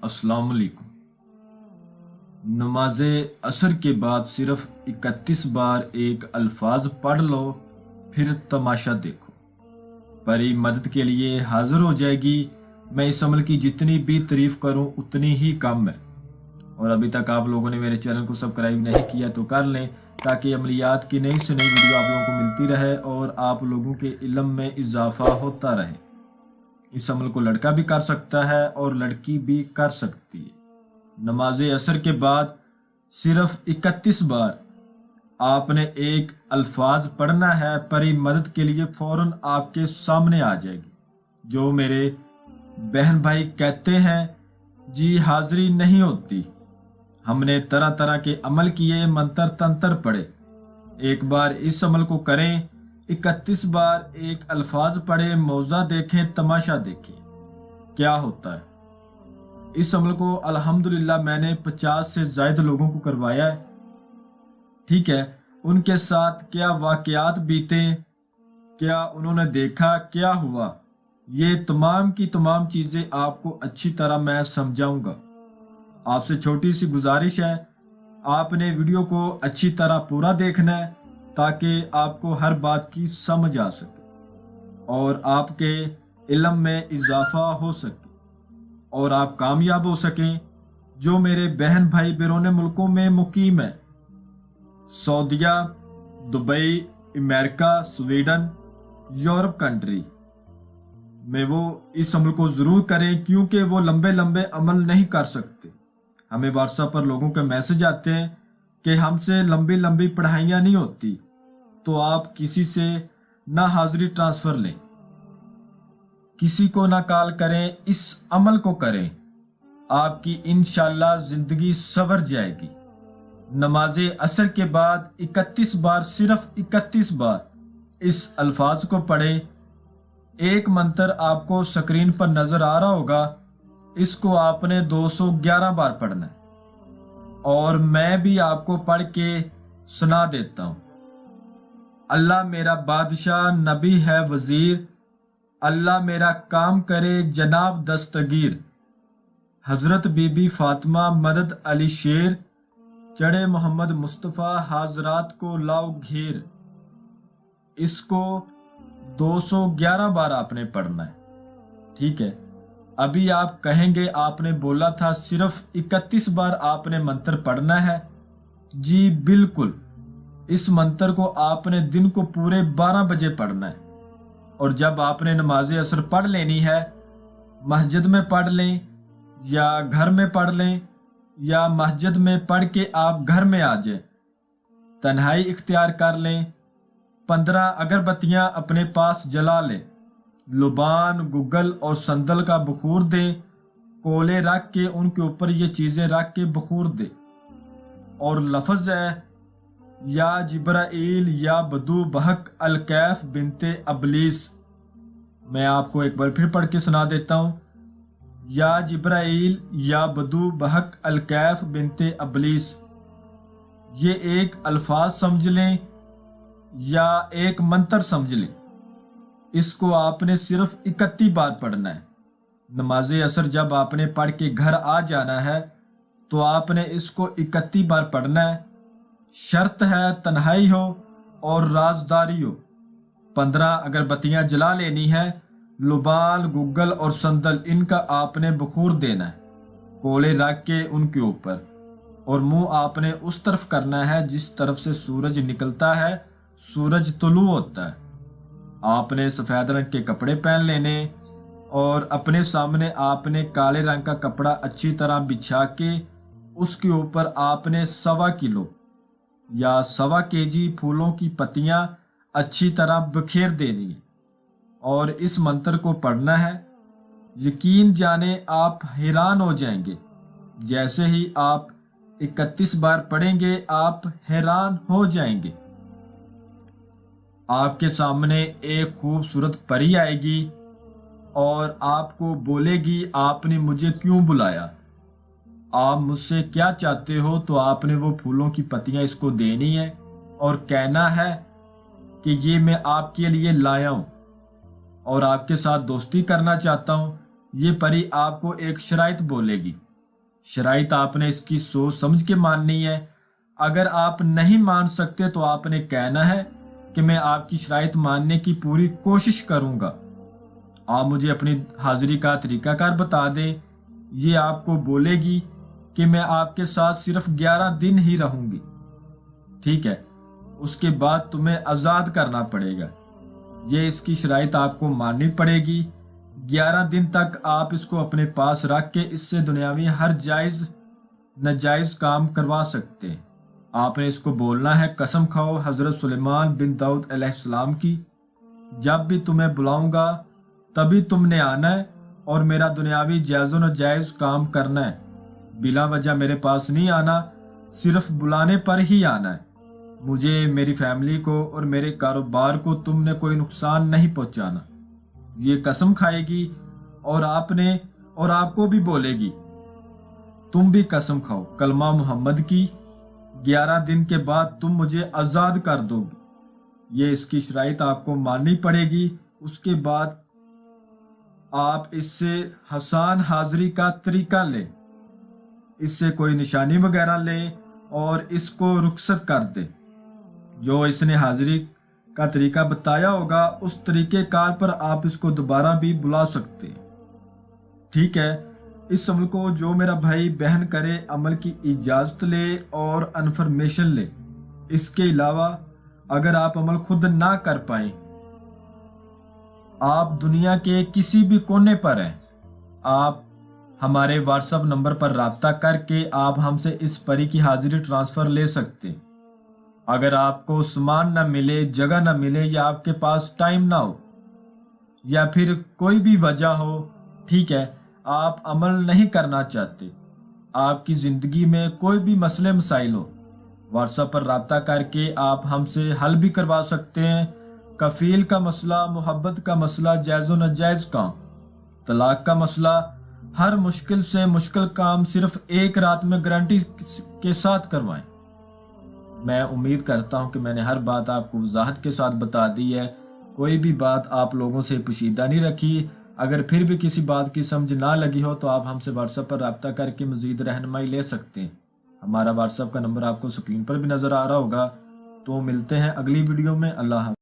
अस्सलाम वालेकुम। नमाज असर के बाद सिर्फ 31 बार एक अल्फाज पढ़ लो, फिर तमाशा देखो। परी मदद के लिए हाजिर हो जाएगी। मैं इस अमल की जितनी भी तारीफ करूं उतनी ही कम है। और अभी तक आप लोगों ने मेरे चैनल को सब्सक्राइब नहीं किया तो कर लें, ताकि अमलियात की नई से नई वीडियो आप लोगों को मिलती रहे और आप लोगों के इल्म में इजाफा होता रहे। इस अमल को लड़का भी कर सकता है और लड़की भी कर सकती है। नमाज असर के बाद सिर्फ 31 बार आपने एक अल्फाज पढ़ना है। परी मदद के लिए फौरन आपके सामने आ जाएगी। जो मेरे बहन भाई कहते हैं जी हाजिरी नहीं होती, हमने तरह तरह के अमल किए, मंत्र तंत्र पढ़े। एक बार इस अमल को करें, 31 बार एक अल्फाज पढ़े, मौजा देखें, तमाशा देखें क्या होता है। इस अमल को अल्हम्दुलिल्लाह मैंने 50 से ज़ायद लोगों को करवाया है। ठीक है, उनके साथ क्या वाकयात बीते, क्या उन्होंने देखा, क्या हुआ, ये तमाम की तमाम चीज़ें आपको अच्छी तरह मैं समझाऊंगा। आपसे छोटी सी गुजारिश है, आपने वीडियो को अच्छी तरह पूरा देखना है ताकि आपको हर बात की समझ आ सके और आपके इल्म में इजाफा हो सके और आप कामयाब हो सकें। जो मेरे बहन भाई बैरून मुल्कों में मुकीम है, सऊदीया, Dubai, America, Sweden, Europe country में, वो इस अमल को ज़रूर करें, क्योंकि वो लंबे लंबे अमल नहीं कर सकते। हमें व्हाट्सएप पर लोगों के मैसेज आते हैं कि हमसे लंबी लंबी पढ़ाइयाँ नहीं होती, तो आप किसी से ना हाजिरी ट्रांसफ़र लें, किसी को ना कॉल करें, इस अमल को करें, आपकी इंशाल्लाह ज़िंदगी संवर जाएगी। नमाज असर के बाद 31 बार, सिर्फ 31 बार इस अल्फाज को पढ़ें। एक मंत्र आपको स्क्रीन पर नज़र आ रहा होगा, इसको आपने 211 बार पढ़ना है और मैं भी आपको पढ़ के सुना देता हूँ। अल्लाह मेरा बादशाह, नबी है वजीर, अल्लाह मेरा काम करे जनाब दस्तगीर, हजरत बीबी फातिमा मदद अली शेर, चढ़े मोहम्मद मुस्तफ़ा हाजरात को लाओ घेर। इसको 211 बार आपने पढ़ना है। ठीक है, अभी आप कहेंगे आपने बोला था सिर्फ 31 बार आपने मंत्र पढ़ना है। जी बिल्कुल, इस मंत्र को आपने दिन को पूरे 12 बजे पढ़ना है और जब आपने नमाज असर पढ़ लेनी है, मस्जिद में पढ़ लें या घर में पढ़ लें, या मस्जिद में पढ़ के आप घर में आ जाए, तन्हाई इख्तियार कर लें, 15 अगरबत्तियां अपने पास जला लें, लुबान, गुग्गल और संदल का बखूर दें, कोले रख के उनके ऊपर ये चीज़ें रख के बखूर दें और लफ्ज़ है या जिब्राइल या बदू बहक अलकैफ बिनते अबलीस। मैं आपको एक बार फिर पढ़ के सुना देता हूँ। या जिब्राइल या बदू बहक अलकैफ बिनते अबलीस। ये एक अल्फाज समझ लें या एक मंत्र समझ लें। इसको आपने सिर्फ 31 बार पढ़ना है। नमाज असर जब आपने पढ़ के घर आ जाना है तो आपने इसको 31 बार पढ़ना है। शर्त है तन्हाई हो और राजदारी हो। 15 अगरबत्तियां जला लेनी है, लुबान, गुग्गल और संदल इनका आपने बखूर देना है, कोले रख के उनके ऊपर, और मुंह आपने उस तरफ करना है जिस तरफ से सूरज निकलता है, सूरज तुलू होता है। आपने सफ़ेद रंग के कपड़े पहन लेने और अपने सामने आपने काले रंग का कपड़ा अच्छी तरह बिछा के उसके ऊपर आपने 1.25 किलो या 1.25 केजी फूलों की पत्तियां अच्छी तरह बखेर देनी है और इस मंत्र को पढ़ना है। यकीन जाने आप हैरान हो जाएंगे। जैसे ही आप 31 बार पढ़ेंगे आप हैरान हो जाएंगे। आपके सामने एक खूबसूरत परी आएगी और आपको बोलेगी आपने मुझे क्यों बुलाया, आप मुझसे क्या चाहते हो। तो आपने वो फूलों की पत्तियां इसको देनी है और कहना है कि ये मैं आपके लिए लाया हूँ और आपके साथ दोस्ती करना चाहता हूँ, ये परी आपको एक शराइत बोलेगी। शराइत आपने इसकी सोच समझ के माननी है। अगर आप नहीं मान सकते तो आपने कहना है कि मैं आपकी शराइत मानने की पूरी कोशिश करूंगा। आप मुझे अपनी हाजिरी का तरीकाकार बता दें। ये आपको बोलेगी कि मैं आपके साथ सिर्फ 11 दिन ही रहूंगी, ठीक है, उसके बाद तुम्हें आज़ाद करना पड़ेगा। ये इसकी शराइत आपको माननी पड़ेगी। 11 दिन तक आप इसको अपने पास रख के इससे दुनियावी हर जायज़ नाजायज़ काम करवा सकते हैं। आपने इसको बोलना है, कसम खाओ हज़रत सुलेमान बिन दाऊद अलैहिस्सलाम की, जब भी तुम्हें बुलाऊंगा तभी तुमने आना है और मेरा दुनियावी जायज़ नाजायज़ काम करना है। बिला वजह मेरे पास नहीं आना, सिर्फ बुलाने पर ही आना है। मुझे, मेरी फैमिली को और मेरे कारोबार को तुमने कोई नुकसान नहीं पहुंचाना। ये कसम खाएगी और आपको भी बोलेगी। तुम भी कसम खाओ कलमा मोहम्मद की, 11 दिन के बाद तुम मुझे आज़ाद कर दोगे। ये इसकी शराइत आपको माननी पड़ेगी। उसके बाद आप इससे हसान हाजिरी का तरीका लें, इससे कोई निशानी वगैरह लें और इसको रुखसत कर दें। जो इसने हाजिरी का तरीका बताया होगा उस तरीके कार पर आप इसको दोबारा भी बुला सकते हैं, ठीक है। इस अमल को जो मेरा भाई बहन करे, अमल की इजाज़त ले और इन्फॉर्मेशन ले। इसके अलावा अगर आप अमल खुद ना कर पाए, आप दुनिया के किसी भी कोने पर हैं, आप हमारे व्हाट्सएप नंबर पर राब्ता करके आप हमसे इस परी की हाजिरी ट्रांसफ़र ले सकते हैं। अगर आपको सामान ना मिले, जगह ना मिले, या आपके पास टाइम ना हो, या फिर कोई भी वजह हो, ठीक है, आप अमल नहीं करना चाहते, आपकी ज़िंदगी में कोई भी मसले मसाइल हो, व्हाट्सएप पर राब्ता करके आप हमसे हल भी करवा सकते हैं। कफील का मसला, मोहब्बत का मसला, जायज़ व नाजायज़ काम, तलाक का मसला, हर मुश्किल से मुश्किल काम सिर्फ एक रात में गारंटी के साथ करवाएं। मैं उम्मीद करता हूं कि मैंने हर बात आपको वजाहत के साथ बता दी है। कोई भी बात आप लोगों से पोशीदा नहीं रखी। अगर फिर भी किसी बात की समझ ना लगी हो तो आप हमसे व्हाट्सएप पर राब्ता करके मज़ीद रहनुमाई ले सकते हैं। हमारा व्हाट्सएप का नंबर आपको स्क्रीन पर भी नज़र आ रहा होगा। तो मिलते हैं अगली वीडियो में। अल्लाह हाफ़िज़।